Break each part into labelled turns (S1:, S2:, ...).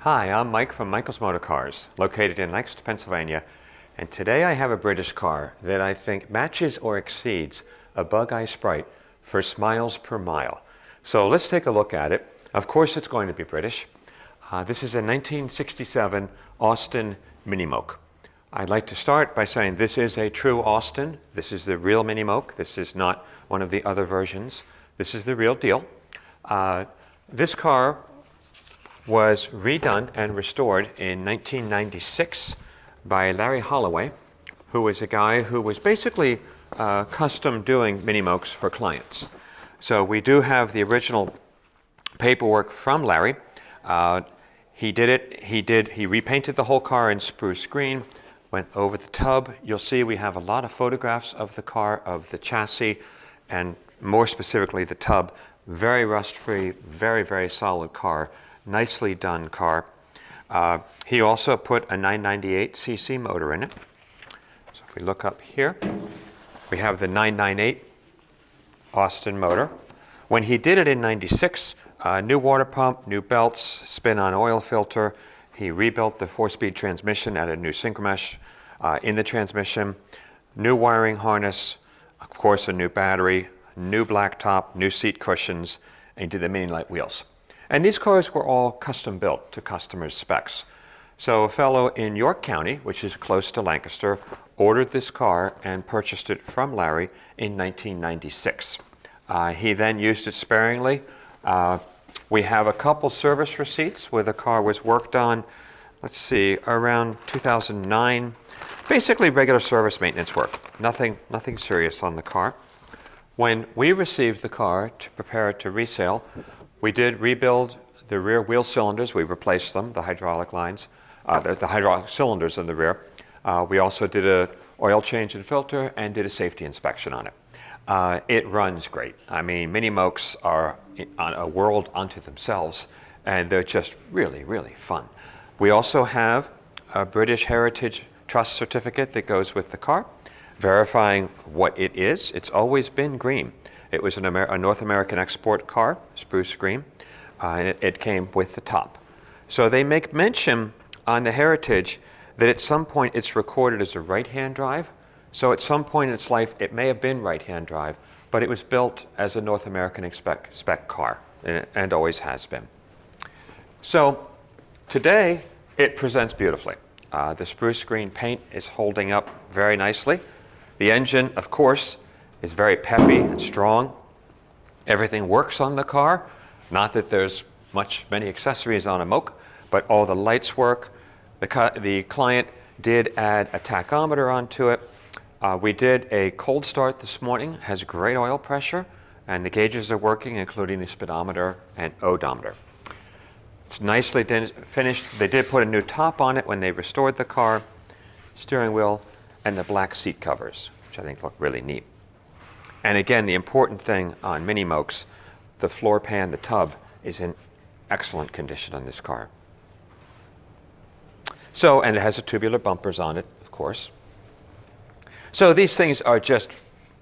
S1: Hi, I'm Mike from Michael's Motor Cars, located in Lancaster, Pennsylvania, and today I have a British car that I think matches or exceeds a Bug-Eye Sprite for smiles per mile. So let's take a look at it. Of course it's going to be British. This is a 1967 Austin Mini Moke. I'd like to start by saying this is a true Austin. This is the real Mini Moke. This is not one of the other versions. This is the real deal. This car was redone and restored in 1996 by Larry Holloway, who was a guy who was basically custom doing Mini Mokes for clients. So we do have the original paperwork from Larry. He repainted the whole car in spruce green, went over the tub. You'll see we have a lot of photographs of the car, of the chassis, and more specifically the tub. Very rust-free, very, very solid car. Nicely done car. He also put a 998cc motor in it. So if we look up here, we have the 998 Austin motor. When he did it in 96, new water pump, new belts, spin-on oil filter. He rebuilt the 4-speed transmission, added new synchromesh in the transmission, new wiring harness, of course a new battery, new black top, new seat cushions, and he did the Mini Light wheels. And these cars were all custom built to customers' specs. So a fellow in York County, which is close to Lancaster, ordered this car and purchased it from Larry in 1996. He then used it sparingly. We have a couple service receipts where the car was worked on, let's see, around 2009. Basically regular service maintenance work. Nothing serious on the car. When we received the car to prepare it to resale, we did rebuild the rear wheel cylinders. We replaced them, the hydraulic lines, the hydraulic cylinders in the rear. We also did an oil change and filter and did a safety inspection on it. It runs great. I mean, Mini Mokes are on a world unto themselves, and they're just really, really fun. We also have a British Heritage Trust certificate that goes with the car, verifying what it is. It's always been green. It was a North American export car, spruce green, and it came with the top. So they make mention on the Heritage that at some point it's recorded as a right-hand drive. So at some point in its life, it may have been right-hand drive, but it was built as a North American spec car, and always has been. So today, it presents beautifully. The spruce green paint is holding up very nicely. The engine, of course, is very peppy and strong. Everything works on the car. Not that there's many accessories on a Moke, but all the lights work. The client did add a tachometer onto it. We did a cold start this morning, has great oil pressure, and the gauges are working, including the speedometer and odometer. It's nicely finished. They did put a new top on it when they restored the car, steering wheel, and the black seat covers, which I think look really neat. And again, the important thing on Mini Mokes, the floor pan, the tub, is in excellent condition on this car. So, and it has a tubular bumpers on it, of course. So these things are just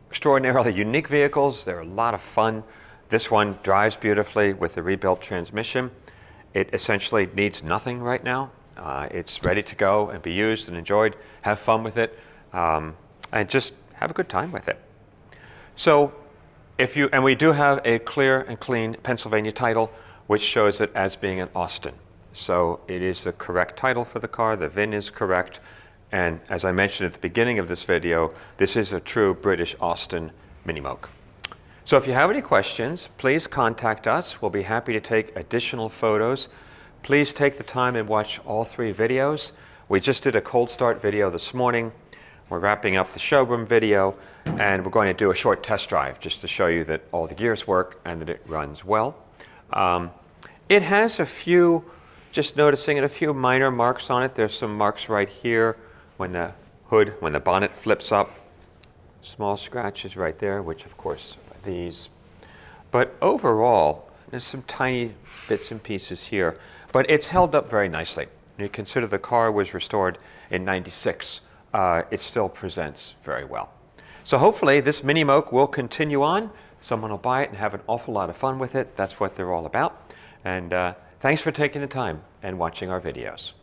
S1: extraordinarily unique vehicles. They're a lot of fun. This one drives beautifully with the rebuilt transmission. It essentially needs nothing right now. It's ready to go and be used and enjoyed. Have fun with it, and just have a good time with it. So and we do have a clear and clean Pennsylvania title, which shows it as being an Austin. So it is the correct title for the car. The VIN is correct. And as I mentioned at the beginning of this video, this is a true British Austin Mini Moke. So if you have any questions, please contact us. We'll be happy to take additional photos. Please take the time and watch all 3 videos. We just did a cold start video this morning. We're wrapping up the showroom video, and we're going to do a short test drive just to show you that all the gears work and that it runs well. It has a few, just noticing it, a few minor marks on it. There's some marks right here when the bonnet flips up. Small scratches right there, which of course are these. But overall, there's some tiny bits and pieces here, but it's held up very nicely. When you consider the car was restored in '96, it still presents very well. So hopefully this Mini Moke will continue on. Someone will buy it and have an awful lot of fun with it. That's what they're all about. And Thanks for taking the time and watching our videos.